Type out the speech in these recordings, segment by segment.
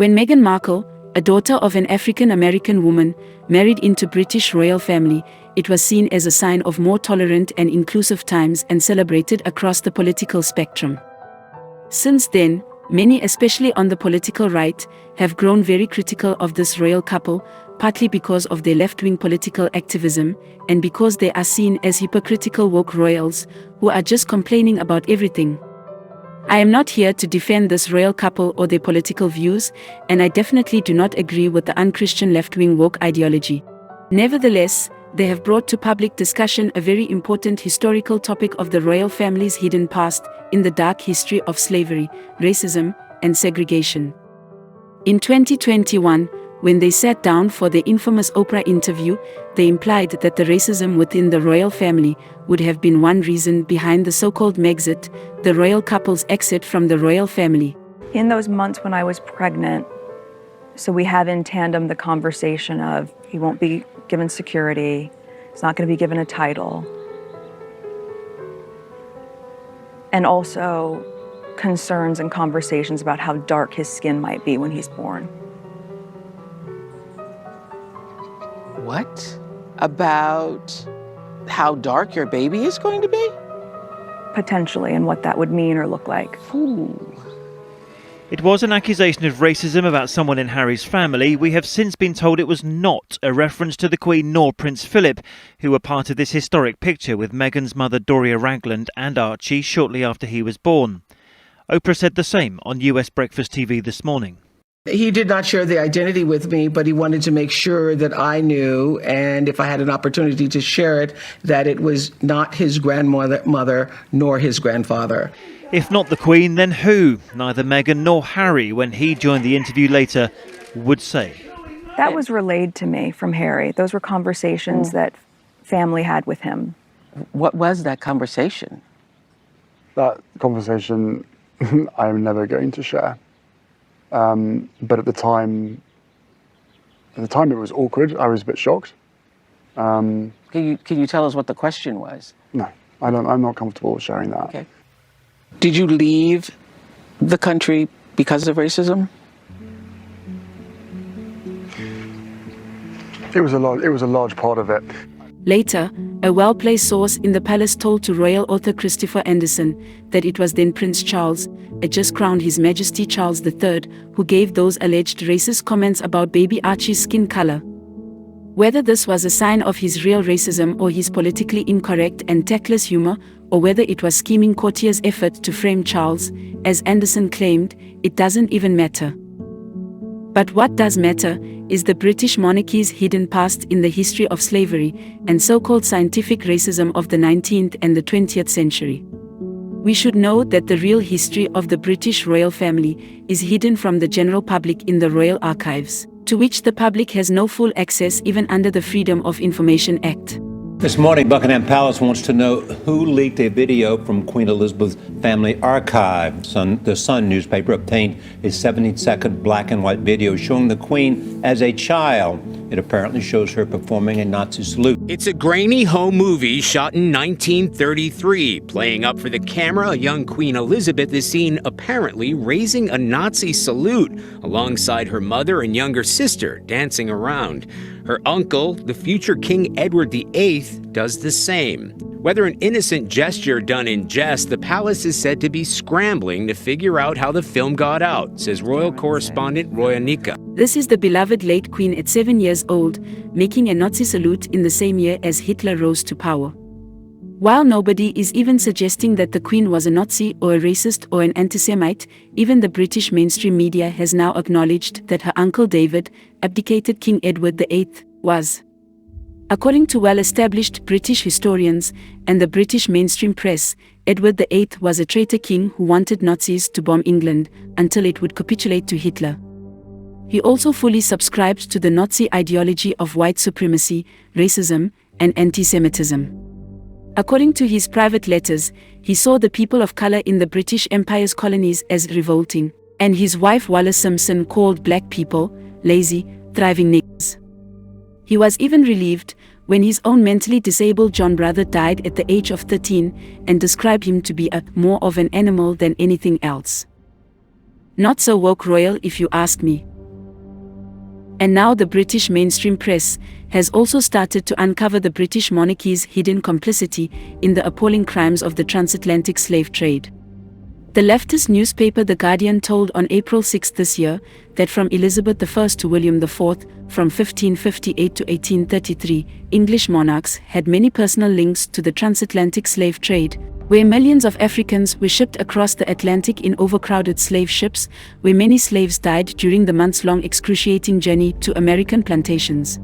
When Meghan Markle, a daughter of an African-American woman, married into British royal family, it was seen as a sign of more tolerant and inclusive times and celebrated across the political spectrum. Since then, many, especially on the political right, have grown very critical of this royal couple, partly because of their left-wing political activism, and because they are seen as hypocritical woke royals, who are just complaining about everything. I am not here to defend this royal couple or their political views, and I definitely do not agree with the unchristian left-wing woke ideology. Nevertheless, they have brought to public discussion a very important historical topic of the royal family's hidden past in the dark history of slavery, racism, and segregation. In 2021, when they sat down for their infamous Oprah interview, they implied that the racism within the royal family would have been one reason behind the so-called Megxit, the royal couple's exit from the royal family. In those months when I was pregnant, so we have in tandem the conversation of he won't be given security, he's not going to be given a title, and also concerns and conversations about how dark his skin might be when he's born. What? About how dark your baby is going to be? Potentially, and what that would mean or look like. Ooh. It was an accusation of racism about someone in Harry's family. We have since been told it was not a reference to the Queen nor Prince Philip, who were part of this historic picture with Meghan's mother Doria Ragland and Archie shortly after he was born. Oprah said the same on US Breakfast TV this morning. He did not share the identity with me, but he wanted to make sure that I knew, and if I had an opportunity to share it, that it was not his grandmother nor his grandfather. If not the Queen, then who? Neither Meghan nor Harry, when he joined the interview later, would say. That was relayed to me from Harry. Those were conversations that family had with him. What was that conversation? That conversation I'm never going to share. But at the time it was awkward. I was a bit shocked. Can you tell us what the question was? No, I'm not comfortable sharing that. Okay. Did you leave the country because of racism? It was a large part of it. Later, a well-placed source in the palace told to royal author Christopher Anderson that it was then Prince Charles, a just crowned His Majesty Charles III, who gave those alleged racist comments about baby Archie's skin color. Whether this was a sign of his real racism or his politically incorrect and tactless humor, or whether it was scheming courtier's effort to frame Charles, as Anderson claimed, it doesn't even matter. But what does matter is the British monarchy's hidden past in the history of slavery and so-called scientific racism of the 19th and the 20th century. We should know that the real history of the British royal family is hidden from the general public in the royal archives, to which the public has no full access even under the Freedom of Information Act. This morning, Buckingham Palace wants to know who leaked a video from Queen Elizabeth's family archive. The Sun newspaper obtained a 70-second black and white video showing the Queen as a child. It apparently shows her performing a Nazi salute. It's a grainy home movie shot in 1933. Playing up for the camera, a young Queen Elizabeth is seen apparently raising a Nazi salute alongside her mother and younger sister dancing around. Her uncle, the future King Edward VIII, does the same. Whether an innocent gesture done in jest, the palace is said to be scrambling to figure out how the film got out, says royal correspondent Roya Nika. This is the beloved late Queen at 7 years old, making a Nazi salute in the same year as Hitler rose to power. While nobody is even suggesting that the Queen was a Nazi or a racist or an anti-Semite, even the British mainstream media has now acknowledged that her uncle David, abdicated King Edward VIII, was. According to well-established British historians and the British mainstream press, Edward VIII was a traitor king who wanted Nazis to bomb England until it would capitulate to Hitler. He also fully subscribed to the Nazi ideology of white supremacy, racism, and anti-Semitism. According to his private letters, he saw the people of color in the British Empire's colonies as revolting, and his wife Wallis Simpson called black people lazy, thriving niggers. He was even relieved when his own mentally disabled John brother died at the age of 13 and described him to be more of an animal than anything else. Not so woke royal if you ask me. And now the British mainstream press has also started to uncover the British monarchy's hidden complicity in the appalling crimes of the transatlantic slave trade. The leftist newspaper The Guardian told on April 6 this year that from Elizabeth I to William IV, from 1558 to 1833, English monarchs had many personal links to the transatlantic slave trade, where millions of Africans were shipped across the Atlantic in overcrowded slave ships, where many slaves died during the months-long excruciating journey to American plantations.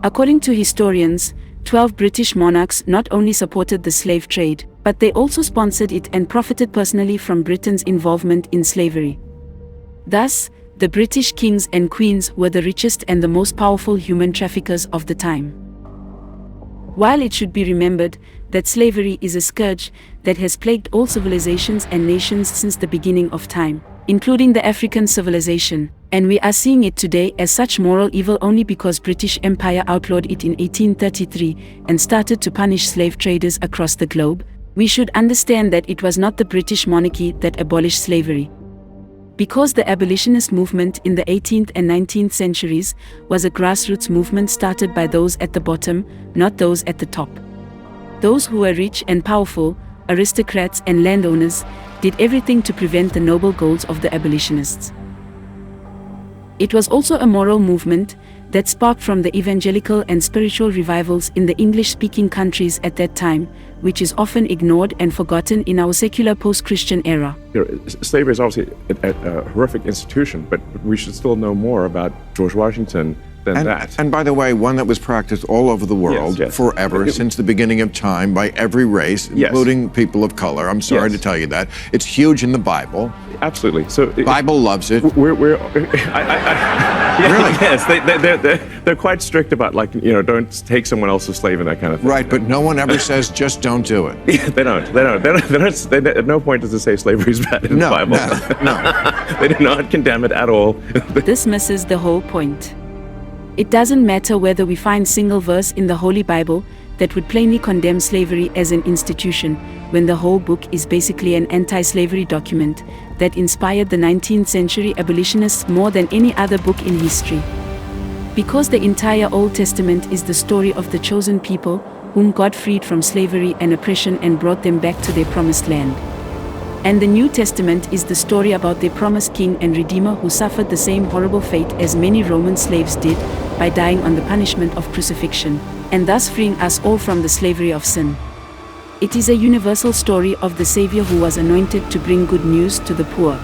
According to historians, 12 British monarchs not only supported the slave trade, but they also sponsored it and profited personally from Britain's involvement in slavery. Thus, the British kings and queens were the richest and the most powerful human traffickers of the time. While it should be remembered that slavery is a scourge that has plagued all civilizations and nations since the beginning of time, including the African civilization, and we are seeing it today as such moral evil only because British Empire outlawed it in 1833 and started to punish slave traders across the globe, we should understand that it was not the British monarchy that abolished slavery. Because the abolitionist movement in the 18th and 19th centuries was a grassroots movement started by those at the bottom, not those at the top. Those who were rich and powerful, aristocrats and landowners, did everything to prevent the noble goals of the abolitionists. It was also a moral movement that sparked from the evangelical and spiritual revivals in the English-speaking countries at that time, which is often ignored and forgotten in our secular post-Christian era. Slavery is obviously a horrific institution, but we should still know more about George Washington than that. And by the way, one that was practiced all over the world forever, since the beginning of time, by every race, including people of color. I'm sorry to tell you that. It's huge in the Bible. Absolutely. So the Bible loves it. Really? Yes, they're quite strict about, like, you know, don't take someone else's slave and that kind of thing. Right, but no one ever says just don't do it. Yeah, they don't. At no point does it say slavery is bad in the Bible. No. They do not condemn it at all. This misses the whole point. It doesn't matter whether we find single verse in the Holy Bible that would plainly condemn slavery as an institution, when the whole book is basically an anti-slavery document that inspired the 19th century abolitionists more than any other book in history. Because the entire Old Testament is the story of the chosen people, whom God freed from slavery and oppression and brought them back to their promised land. And the New Testament is the story about their promised king and redeemer who suffered the same horrible fate as many Roman slaves did, by dying on the punishment of crucifixion, and thus freeing us all from the slavery of sin. It is a universal story of the Savior who was anointed to bring good news to the poor,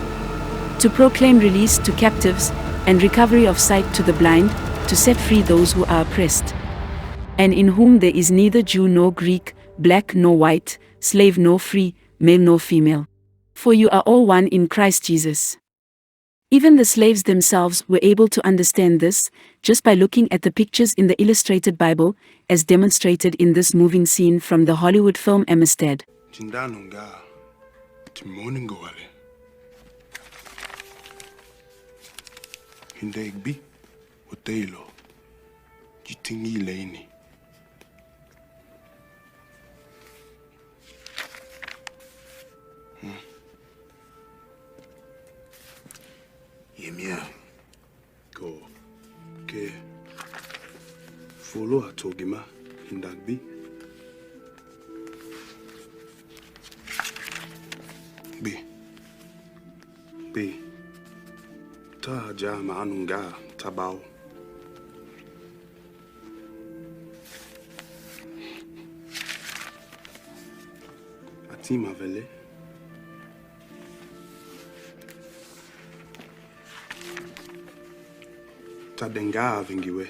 to proclaim release to captives, and recovery of sight to the blind, to set free those who are oppressed. And in whom there is neither Jew nor Greek, black nor white, slave nor free, male nor female. For you are all one in Christ Jesus. Even the slaves themselves were able to understand this, just by looking at the pictures in the illustrated Bible, as demonstrated in this moving scene from the Hollywood film Amistad. Yemia, go, ke, follow a togima in Dagby. B, ta jama anunga tabao. Atima vele. Tadenga vingiwe.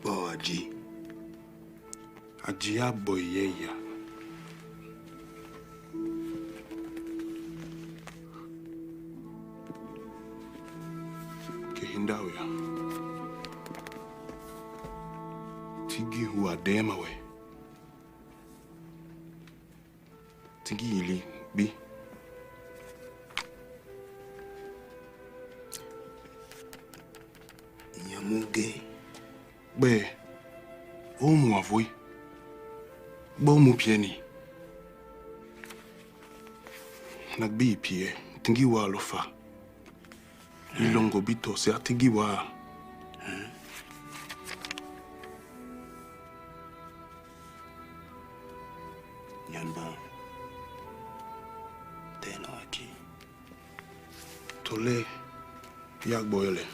Boaji. Ajia boyeya. Kehindauya. Tigi huwa dema we. Tigili bi. Nyamuge. Be. Omu avui. Bomu pieni. Nagbi pie, tingiwa lofa. Ilongo bito se atigiwa. Nyanba. Tenaji. Tole yak boyole.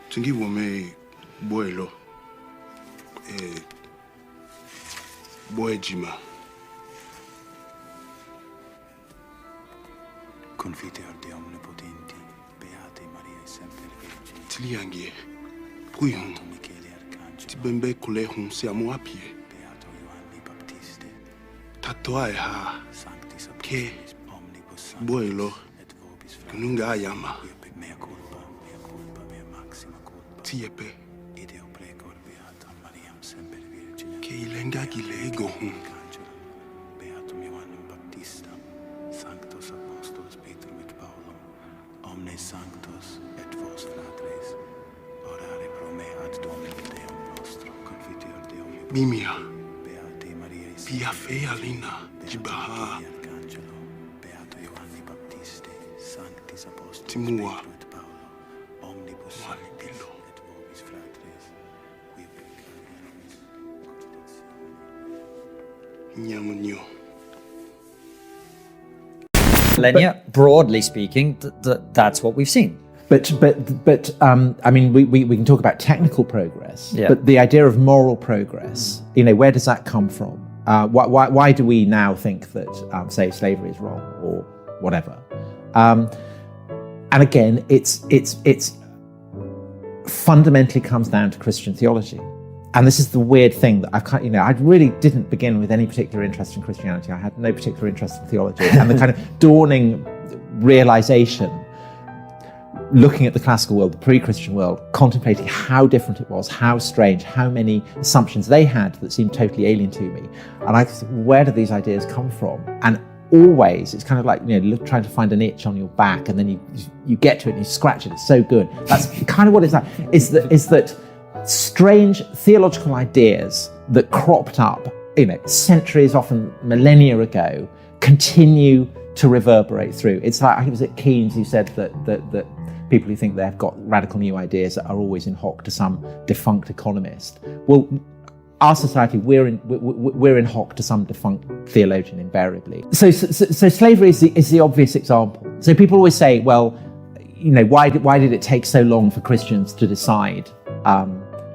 Tingiwa me boylo. Boejima. Confite al Dio onnipotenti, beate Maria e sempre Vergine. Tiliangie, puyon, tibembe kule hun siamo apie. Beato Ioanni Baptiste. Tatoa ha, ke, boilo, nunga ayama. Mea culpa, mea maxima culpa. Tiepe. Ideo precor beata Mariam sempre Vergine. Ke ilenga gilego hun. Beatum Ioannem Baptista, Sanctos Apostolos Petrum et Paulum, omnes sanctos et vos fratres, orare pro me ad Dominum Deum nostro, confiteor Deum. Mimia. Beate Maria Pia fea lina, jibaha. Arcangelo, Beato Ioanni Baptiste, Sanctis Apostolos Timua. Petrum et Paulo, omnibus sanctis et vobis fratres, qui peccavimus Nyamunyo. Millennia, broadly speaking, that's what we've seen. But I mean, we can talk about technical progress, Yeah. but the idea of moral progress, where does that come from? Why do we now think that, say, slavery is wrong or whatever? And again, it's fundamentally comes down to Christian theology. And this is the weird thing that I really didn't begin with any particular interest in Christianity. I had no particular interest in theology. And the kind of dawning realization, looking at the classical world, the pre-Christian world, contemplating how different it was, how strange, how many assumptions they had that seemed totally alien to me. And I thought, where do these ideas come from? And always, it's kind of like, trying to find an itch on your back, and then you get to it and you scratch it. It's so good. That's kind of what it's like, is that strange theological ideas that cropped up, centuries, often millennia ago, continue to reverberate through. It's like, I think it was at Keynes who said that people who think they've got radical new ideas are always in hock to some defunct economist. Well, our society, we're in hock to some defunct theologian invariably. So slavery is the obvious example. So people always say, well, why did it take so long for Christians to decide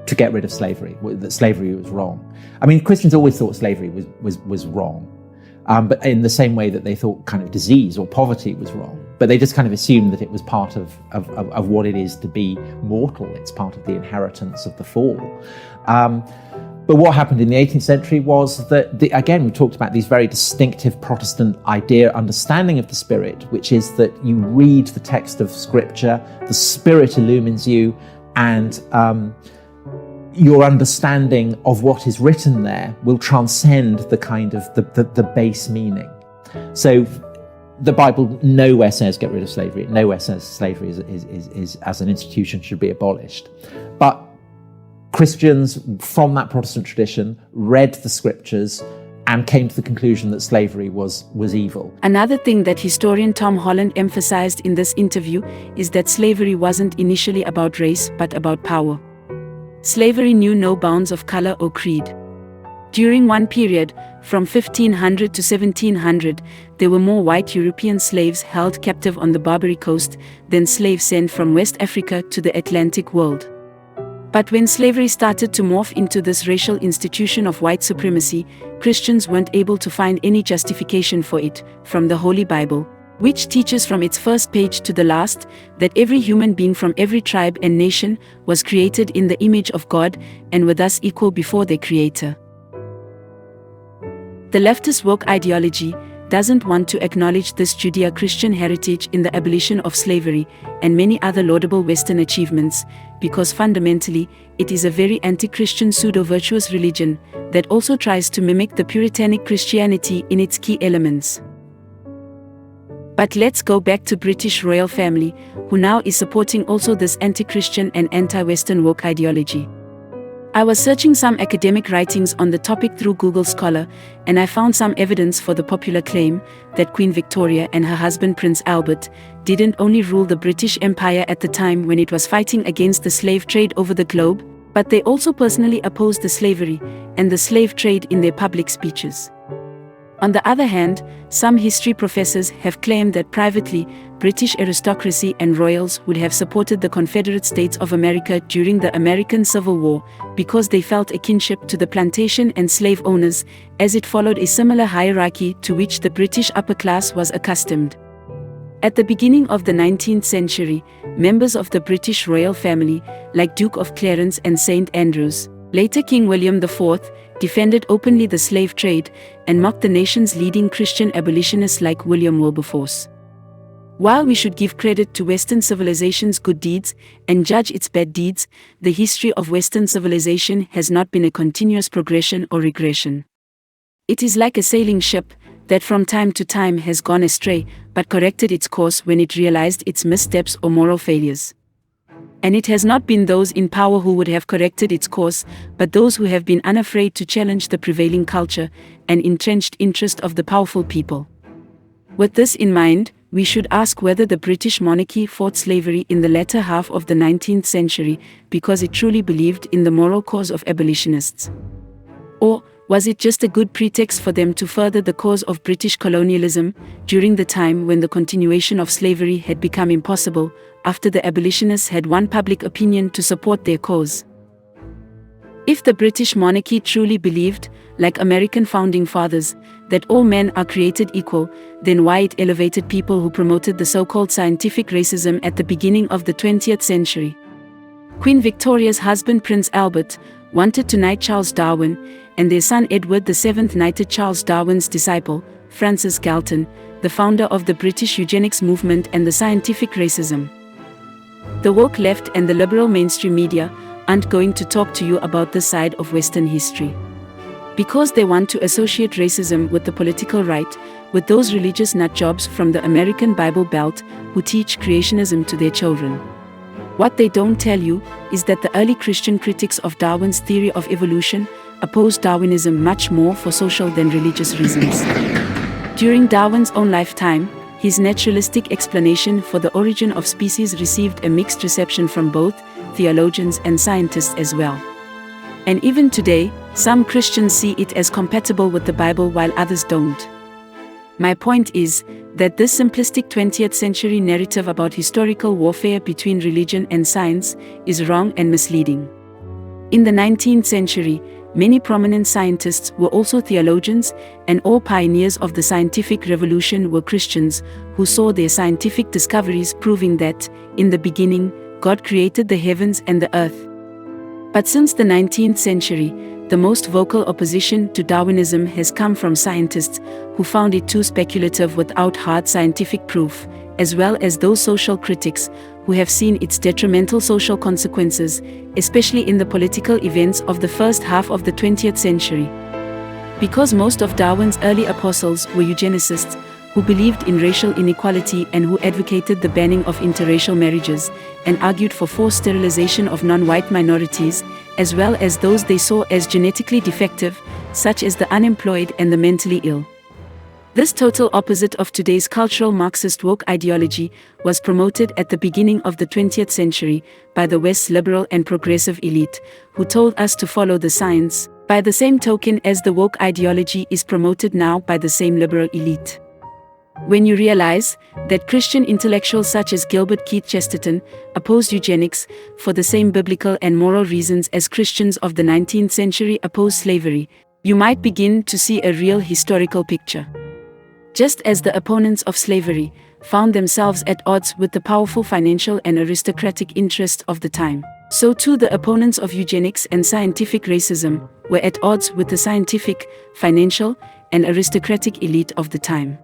to get rid of slavery, that slavery was wrong? I mean, Christians always thought slavery was wrong, but in the same way that they thought kind of disease or poverty was wrong. But they just kind of assumed that it was part of what it is to be mortal. It's part of the inheritance of the fall. But what happened in the 18th century was that, again, we talked about these very distinctive Protestant understanding of the Spirit, which is that you read the text of Scripture, the Spirit illumines you, and your understanding of what is written there will transcend the kind of the base meaning. So the Bible nowhere says get rid of slavery. It nowhere says slavery is as an institution should be abolished. But Christians from that Protestant tradition read the Scriptures and came to the conclusion that slavery was evil. Another thing that historian Tom Holland emphasized in this interview is that slavery wasn't initially about race, but about power. Slavery knew no bounds of color or creed. During one period, from 1500 to 1700, there were more white European slaves held captive on the Barbary coast than slaves sent from West Africa to the Atlantic world. But when slavery started to morph into this racial institution of white supremacy, Christians weren't able to find any justification for it from the Holy Bible, which teaches from its first page to the last that every human being from every tribe and nation was created in the image of God and were thus equal before their Creator. The leftist woke ideology doesn't want to acknowledge this Judeo-Christian heritage in the abolition of slavery and many other laudable Western achievements, because fundamentally, it is a very anti-Christian pseudo-virtuous religion that also tries to mimic the Puritanic Christianity in its key elements. But let's go back to British royal family, who now is supporting also this anti-Christian and anti-Western woke ideology. I was searching some academic writings on the topic through Google Scholar, and I found some evidence for the popular claim that Queen Victoria and her husband Prince Albert didn't only rule the British Empire at the time when it was fighting against the slave trade over the globe, but they also personally opposed the slavery and the slave trade in their public speeches. On the other hand, some history professors have claimed that privately, British aristocracy and royals would have supported the Confederate States of America during the American Civil War because they felt a kinship to the plantation and slave owners, as it followed a similar hierarchy to which the British upper class was accustomed. At the beginning of the 19th century, members of the British royal family, like Duke of Clarence and St. Andrews, later King William IV, defended openly the slave trade and mocked the nation's leading Christian abolitionists like William Wilberforce. While we should give credit to Western civilization's good deeds and judge its bad deeds, the history of Western civilization has not been a continuous progression or regression. It is like a sailing ship that from time to time has gone astray, but corrected its course when it realized its missteps or moral failures. And it has not been those in power who would have corrected its course, but those who have been unafraid to challenge the prevailing culture and entrenched interest of the powerful people. With this in mind, we should ask whether the British monarchy fought slavery in the latter half of the 19th century because it truly believed in the moral cause of abolitionists. Or was it just a good pretext for them to further the cause of British colonialism during the time when the continuation of slavery had become impossible, after the abolitionists had won public opinion to support their cause? If the British monarchy truly believed, like American founding fathers, that all men are created equal, then why it elevated people who promoted the so-called scientific racism at the beginning of the 20th century? Queen Victoria's husband Prince Albert wanted to knight Charles Darwin, and their son Edward VII knighted Charles Darwin's disciple, Francis Galton, the founder of the British eugenics movement and the scientific racism. The woke left and the liberal mainstream media aren't going to talk to you about this side of Western history. Because they want to associate racism with the political right, with those religious nutjobs from the American Bible Belt who teach creationism to their children. What they don't tell you is that the early Christian critics of Darwin's theory of evolution opposed Darwinism much more for social than religious reasons. During Darwin's own lifetime, his naturalistic explanation for the origin of species received a mixed reception from both theologians and scientists as well. And even today, some Christians see it as compatible with the Bible while others don't. My point is that this simplistic 20th century narrative about historical warfare between religion and science is wrong and misleading. In the 19th century, many prominent scientists were also theologians, and all pioneers of the scientific revolution were Christians who saw their scientific discoveries proving that, in the beginning, God created the heavens and the earth. But since the 19th century, the most vocal opposition to Darwinism has come from scientists who found it too speculative without hard scientific proof, as well as those social critics who have seen its detrimental social consequences, especially in the political events of the first half of the 20th century. Because most of Darwin's early apostles were eugenicists, who believed in racial inequality and who advocated the banning of interracial marriages, and argued for forced sterilization of non-white minorities, as well as those they saw as genetically defective, such as the unemployed and the mentally ill. This total opposite of today's cultural Marxist woke ideology was promoted at the beginning of the 20th century by the West's liberal and progressive elite, who told us to follow the science, by the same token as the woke ideology is promoted now by the same liberal elite. When you realize that Christian intellectuals such as Gilbert Keith Chesterton opposed eugenics for the same biblical and moral reasons as Christians of the 19th century opposed slavery, you might begin to see a real historical picture. Just as the opponents of slavery found themselves at odds with the powerful financial and aristocratic interests of the time, so too the opponents of eugenics and scientific racism were at odds with the scientific, financial, and aristocratic elite of the time.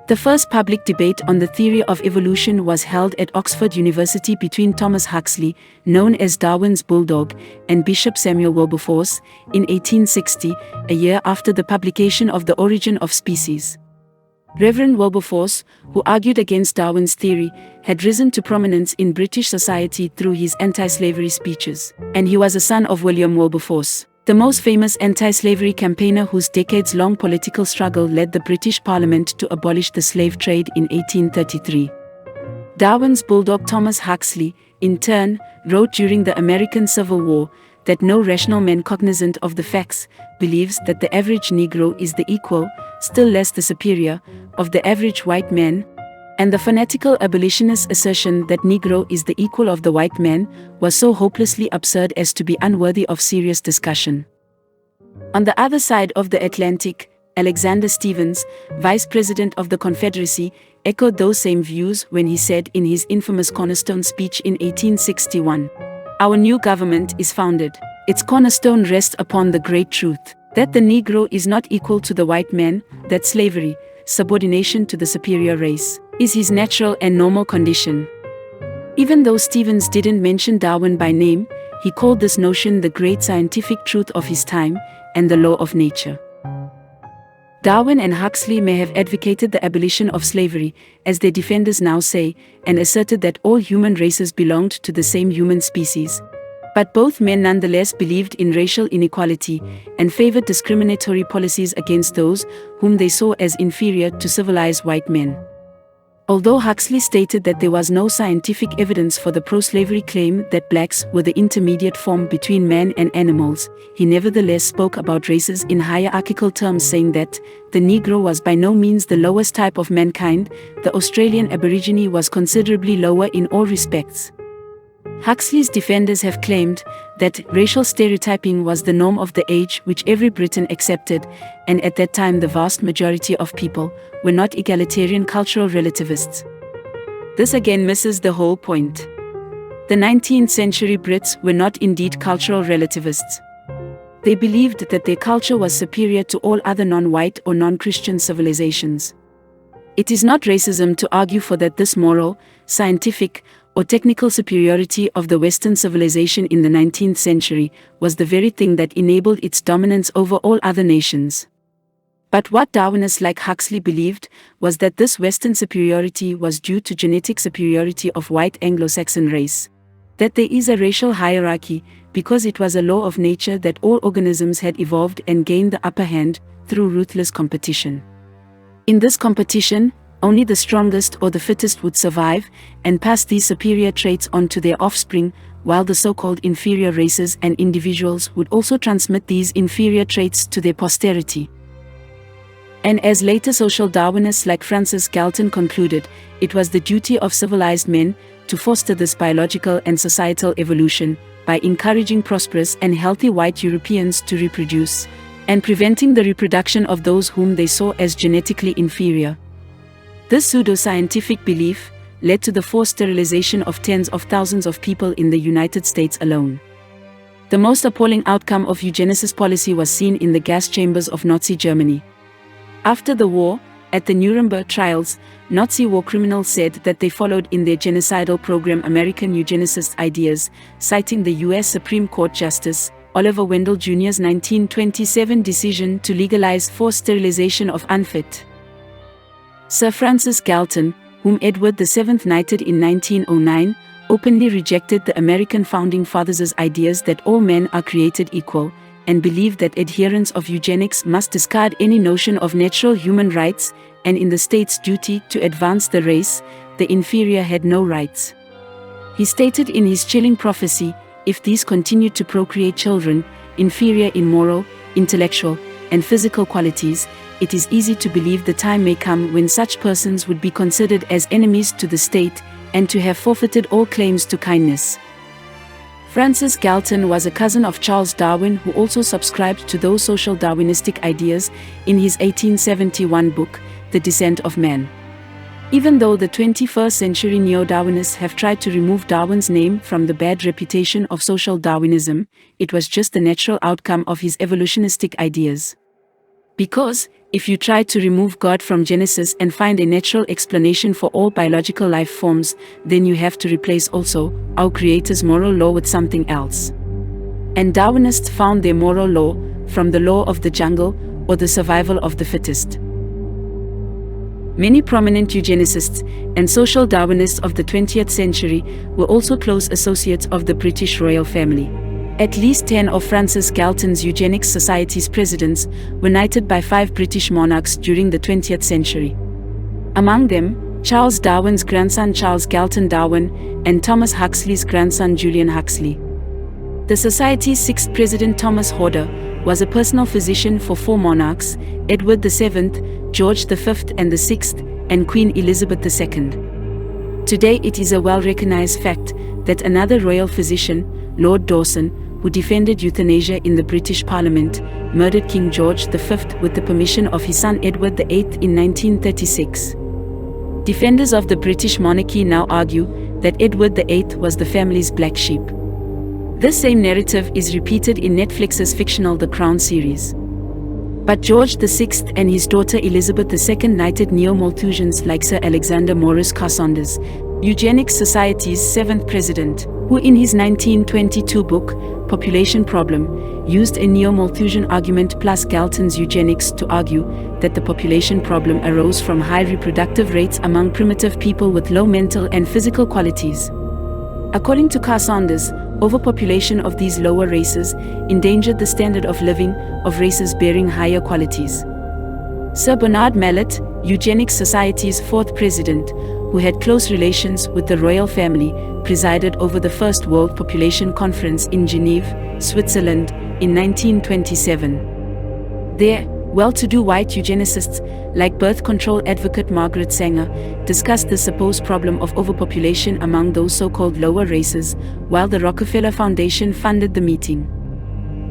The first public debate on the theory of evolution was held at Oxford University between Thomas Huxley, known as Darwin's bulldog, and Bishop Samuel Wilberforce, in 1860, a year after the publication of The Origin of Species. Reverend Wilberforce, who argued against Darwin's theory, had risen to prominence in British society through his anti-slavery speeches, and he was a son of William Wilberforce, the most famous anti-slavery campaigner whose decades-long political struggle led the British Parliament to abolish the slave trade in 1833. Darwin's bulldog Thomas Huxley, in turn, wrote during the American Civil War that no rational man cognizant of the facts believes that the average Negro is the equal, still less the superior, of the average white man, and the fanatical abolitionist assertion that Negro is the equal of the white man was so hopelessly absurd as to be unworthy of serious discussion. On the other side of the Atlantic, Alexander Stephens, Vice President of the Confederacy, echoed those same views when he said in his infamous Cornerstone speech in 1861, "Our new government is founded. Its cornerstone rests upon the great truth that the Negro is not equal to the white man, that slavery, subordination to the superior race, is his natural and normal condition." Even though Stephens didn't mention Darwin by name, he called this notion the great scientific truth of his time and the law of nature. Darwin and Huxley may have advocated the abolition of slavery, as their defenders now say, and asserted that all human races belonged to the same human species. But both men nonetheless believed in racial inequality and favored discriminatory policies against those whom they saw as inferior to civilized white men. Although Huxley stated that there was no scientific evidence for the pro-slavery claim that blacks were the intermediate form between man and animals, he nevertheless spoke about races in hierarchical terms, saying that the Negro was by no means the lowest type of mankind. The Australian Aborigine was considerably lower in all respects. Huxley's defenders have claimed that racial stereotyping was the norm of the age which every Briton accepted, and at that time the vast majority of people were not egalitarian cultural relativists. This again misses the whole point. The 19th century Brits were not indeed cultural relativists. They believed that their culture was superior to all other non-white or non-Christian civilizations. It is not racism to argue for that this moral, scientific, or technical superiority of the Western civilization in the 19th century was the very thing that enabled its dominance over all other nations. But what Darwinists like Huxley believed was that this Western superiority was due to genetic superiority of white Anglo-Saxon race. That there is a racial hierarchy because it was a law of nature that all organisms had evolved and gained the upper hand through ruthless competition. In this competition, only the strongest or the fittest would survive and pass these superior traits on to their offspring, while the so-called inferior races and individuals would also transmit these inferior traits to their posterity. And as later social Darwinists like Francis Galton concluded, it was the duty of civilized men to foster this biological and societal evolution by encouraging prosperous and healthy white Europeans to reproduce, and preventing the reproduction of those whom they saw as genetically inferior. This pseudo-scientific belief led to the forced sterilization of tens of thousands of people in the United States alone. The most appalling outcome of eugenicist policy was seen in the gas chambers of Nazi Germany. After the war, at the Nuremberg trials, Nazi war criminals said that they followed in their genocidal program American eugenicist ideas, citing the U.S. Supreme Court Justice Oliver Wendell Jr.'s 1927 decision to legalize forced sterilization of unfit. Sir Francis Galton, whom Edward VII knighted in 1909, openly rejected the American founding fathers' ideas that all men are created equal, and believed that adherents of eugenics must discard any notion of natural human rights, and in the state's duty to advance the race, the inferior had no rights. He stated in his chilling prophecy, if these continue to procreate children, inferior in moral, intellectual, and physical qualities, it is easy to believe the time may come when such persons would be considered as enemies to the state, and to have forfeited all claims to kindness. Francis Galton was a cousin of Charles Darwin, who also subscribed to those social Darwinistic ideas in his 1871 book, The Descent of Man. Even though the 21st century neo-Darwinists have tried to remove Darwin's name from the bad reputation of social Darwinism, it was just the natural outcome of his evolutionistic ideas. Because, if you try to remove God from Genesis and find a natural explanation for all biological life forms, then you have to replace also our Creator's moral law with something else. And Darwinists found their moral law from the law of the jungle or the survival of the fittest. Many prominent eugenicists and social Darwinists of the 20th century were also close associates of the British royal family. At least 10 of Francis Galton's Eugenics Society's presidents were knighted by 5 British monarchs during the 20th century. Among them, Charles Darwin's grandson Charles Galton Darwin and Thomas Huxley's grandson Julian Huxley. The Society's 6th president Thomas Horder was a personal physician for 4 monarchs, Edward VII, George V and the 6th, and Queen Elizabeth II. Today it is a well-recognized fact that another royal physician, Lord Dawson, who defended euthanasia in the British Parliament, murdered King George V with the permission of his son Edward VIII in 1936. Defenders of the British monarchy now argue that Edward VIII was the family's black sheep. This same narrative is repeated in Netflix's fictional The Crown series. But George VI and his daughter Elizabeth II knighted neo-Malthusians like Sir Alexander Morris Carsondas, Eugenics Society's 7th president, who in his 1922 book, Population Problem, used a neo-Malthusian argument plus Galton's eugenics to argue that the population problem arose from high reproductive rates among primitive people with low mental and physical qualities. According to Carsondas, overpopulation of these lower races endangered the standard of living of races bearing higher qualities. Sir Bernard Mallet, Eugenics Society's 4th president, who had close relations with the royal family, presided over the First World Population Conference in Geneva, Switzerland, in 1927. There, well-to-do white eugenicists, like birth control advocate Margaret Sanger, discussed the supposed problem of overpopulation among those so-called lower races, while the Rockefeller Foundation funded the meeting.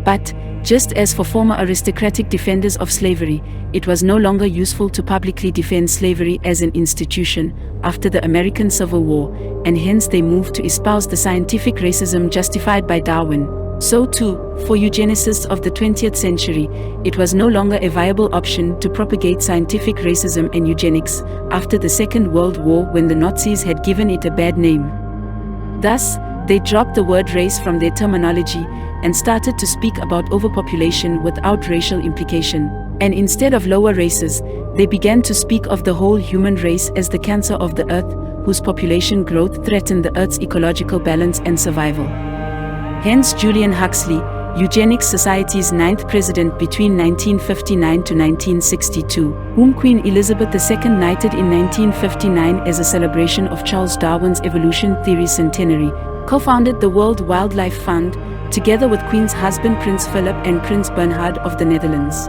But, just as for former aristocratic defenders of slavery, it was no longer useful to publicly defend slavery as an institution after the American Civil War, and hence they moved to espouse the scientific racism justified by Darwin. So too, for eugenicists of the 20th century, it was no longer a viable option to propagate scientific racism and eugenics after the Second World War when the Nazis had given it a bad name. Thus, they dropped the word race from their terminology and started to speak about overpopulation without racial implication, and instead of lower races, they began to speak of the whole human race as the cancer of the earth, whose population growth threatened the earth's ecological balance and survival. Hence Julian Huxley, Eugenics Society's 9th president between 1959 to 1962, whom Queen Elizabeth II knighted in 1959 as a celebration of Charles Darwin's evolution theory centenary, co-founded the World Wildlife Fund, together with Queen's husband Prince Philip and Prince Bernhard of the Netherlands.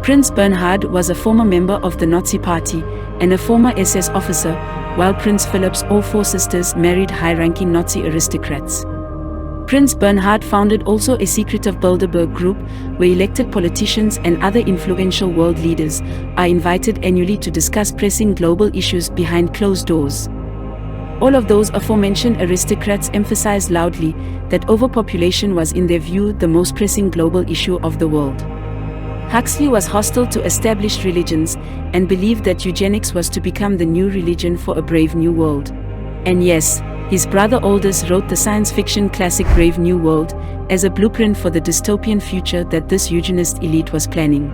Prince Bernhard was a former member of the Nazi Party and a former SS officer, while Prince Philip's all 4 sisters married high-ranking Nazi aristocrats. Prince Bernhard founded also a secretive Bilderberg group where elected politicians and other influential world leaders are invited annually to discuss pressing global issues behind closed doors. All of those aforementioned aristocrats emphasized loudly that overpopulation was in their view the most pressing global issue of the world. Huxley was hostile to established religions and believed that eugenics was to become the new religion for a brave new world. And yes, his brother Aldous wrote the science fiction classic Brave New World as a blueprint for the dystopian future that this eugenist elite was planning.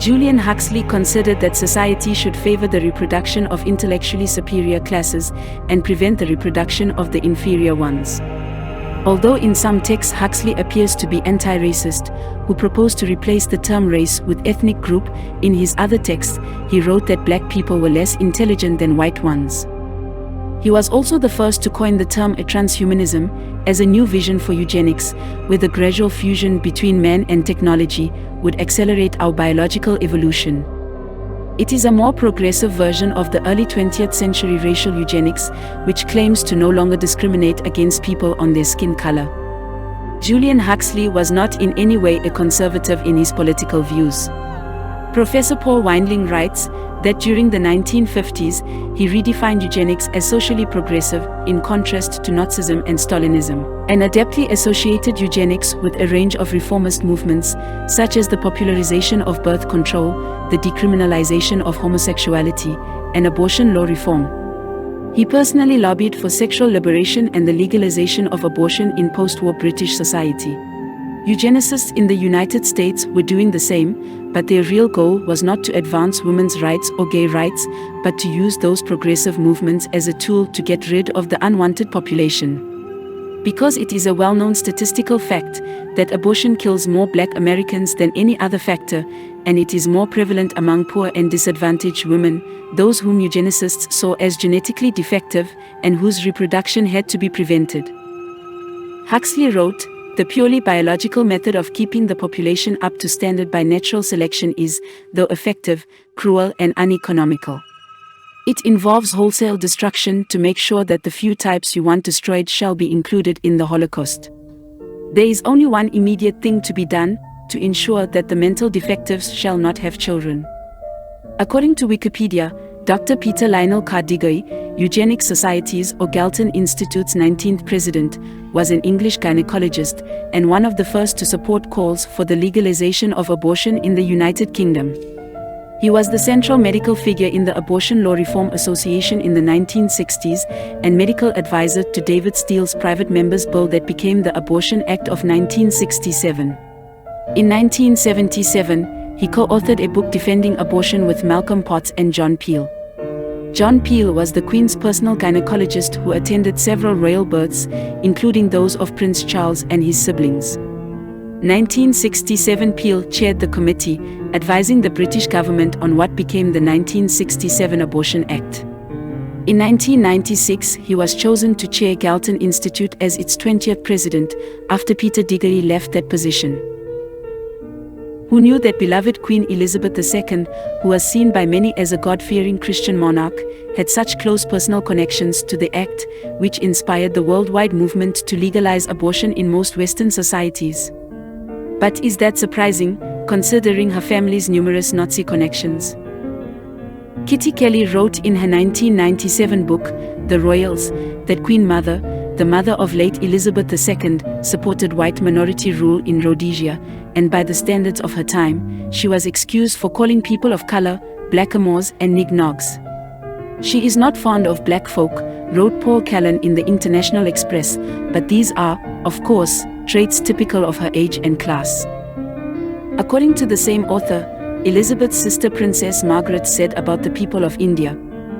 Julian Huxley considered that society should favor the reproduction of intellectually superior classes and prevent the reproduction of the inferior ones. Although in some texts Huxley appears to be anti-racist, who proposed to replace the term race with ethnic group, in his other texts he wrote that black people were less intelligent than white ones. He was also the first to coin the term transhumanism as a new vision for eugenics, where the gradual fusion between man and technology would accelerate our biological evolution. It is a more progressive version of the early 20th century racial eugenics, which claims to no longer discriminate against people on their skin color. Julian Huxley was not in any way a conservative in his political views. Professor Paul Windling writes that during the 1950s, he redefined eugenics as socially progressive, in contrast to Nazism and Stalinism, and adeptly associated eugenics with a range of reformist movements, such as the popularization of birth control, the decriminalization of homosexuality, and abortion law reform. He personally lobbied for sexual liberation and the legalization of abortion in post-war British society. Eugenicists in the United States were doing the same, but their real goal was not to advance women's rights or gay rights, but to use those progressive movements as a tool to get rid of the unwanted population. Because it is a well-known statistical fact that abortion kills more Black Americans than any other factor, and it is more prevalent among poor and disadvantaged women, those whom eugenicists saw as genetically defective and whose reproduction had to be prevented. Huxley wrote, "The purely biological method of keeping the population up to standard by natural selection is, though effective, cruel and uneconomical. It involves wholesale destruction to make sure that the few types you want destroyed shall be included in the Holocaust. There is only one immediate thing to be done, to ensure that the mental defectives shall not have children." According to Wikipedia, Dr. Peter Lionel Cardigoy, Eugenic Society's or Galton Institute's 19th president, was an English gynecologist and one of the first to support calls for the legalization of abortion in the United Kingdom. He was the central medical figure in the Abortion Law Reform Association in the 1960s and medical advisor to David Steele's private members bill that became the Abortion Act of 1967. In 1977, he co-authored a book defending abortion with Malcolm Potts and John Peel. John Peel was the Queen's personal gynecologist who attended several royal births, including those of Prince Charles and his siblings. 1967 Peel chaired the committee, advising the British government on what became the 1967 Abortion Act. In 1996, he was chosen to chair Galton Institute as its 20th president, after Peter Diggory left that position. Who knew that beloved Queen Elizabeth II, who was seen by many as a God-fearing Christian monarch, had such close personal connections to the act, which inspired the worldwide movement to legalize abortion in most Western societies? But is that surprising, considering her family's numerous Nazi connections? Kitty Kelly wrote in her 1997 book, The Royals, that Queen Mother, the mother of late Elizabeth II, supported white minority rule in Rhodesia, and by the standards of her time, she was excused for calling people of color blackamoors and nig-nogs. "She is not fond of black folk," wrote Paul Callan in the International Express, "but these are, of course, traits typical of her age and class." According to the same author, Elizabeth's sister Princess Margaret said about the people of India,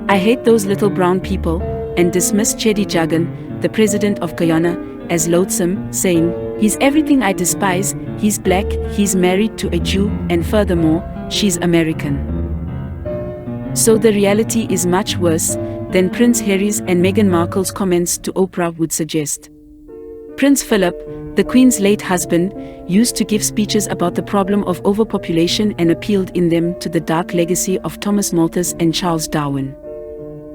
"I hate those little brown people," and dismissed Chedi Jagan, the president of Guyana, as loathsome, saying, "He's everything I despise, he's black, he's married to a Jew, and furthermore, she's American." So the reality is much worse than Prince Harry's and Meghan Markle's comments to Oprah would suggest. Prince Philip, the Queen's late husband, used to give speeches about the problem of overpopulation and appealed in them to the dark legacy of Thomas Malthus and Charles Darwin.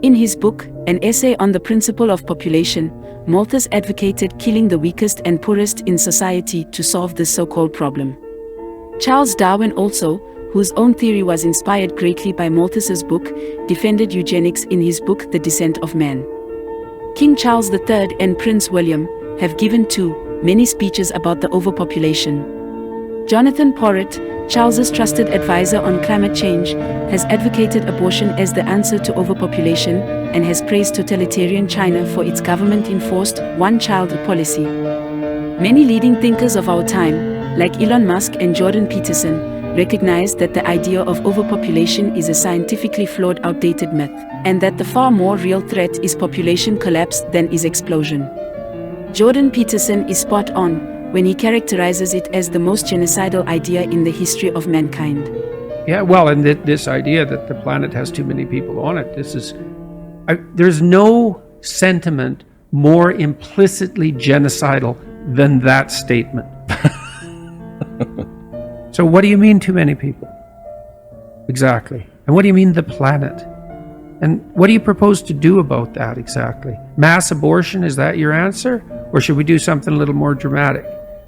In his book, An Essay on the Principle of Population, Malthus advocated killing the weakest and poorest in society to solve this so-called problem. Charles Darwin also, whose own theory was inspired greatly by Malthus's book, defended eugenics in his book The Descent of Man. King Charles III and Prince William have given too many speeches about the overpopulation. Jonathan Porritt, Charles's trusted advisor on climate change, has advocated abortion as the answer to overpopulation and has praised totalitarian China for its government-enforced one-child policy. Many leading thinkers of our time, like Elon Musk and Jordan Peterson, recognize that the idea of overpopulation is a scientifically flawed, outdated myth, and that the far more real threat is population collapse than is explosion. Jordan Peterson is spot on when he characterizes it as the most genocidal idea in the history of mankind. Yeah, well, and this idea that the planet has too many people on it, there's no sentiment more implicitly genocidal than that statement. So what do you mean too many people? Exactly. And what do you mean the planet? And what do you propose to do about that exactly? Mass abortion, is that your answer? Or should we do something a little more dramatic?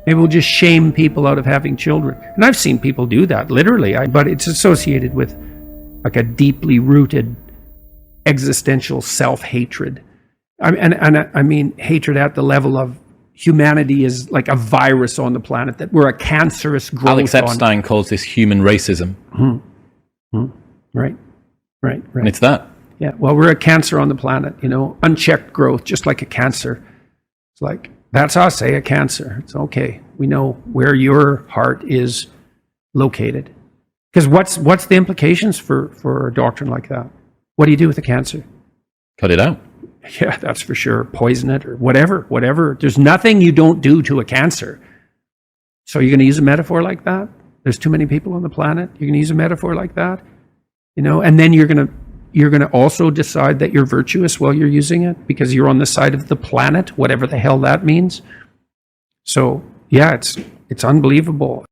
Maybe we'll just shame people out of having children. And I've seen people do that, literally, but it's associated with like a deeply rooted existential self-hatred. I mean hatred at the level of humanity is like a virus on the planet, that we're a cancerous growth. Alex Epstein calls this human racism. Right. And it's that. Yeah, well, we're a cancer on the planet, unchecked growth, just like a cancer. It's like, that's us, a cancer. It's okay. We know where your heart is located. Because what's the implications for a doctrine like that? What do you do with the cancer? Cut it out. Yeah, that's for sure. Poison it or whatever. There's nothing you don't do to a cancer. So you're going to use a metaphor like that? There's too many people on the planet. You're going to use a metaphor like that? You know, and then you're going to also decide that you're virtuous while you're using it because you're on the side of the planet, whatever the hell that means. So, yeah, it's unbelievable.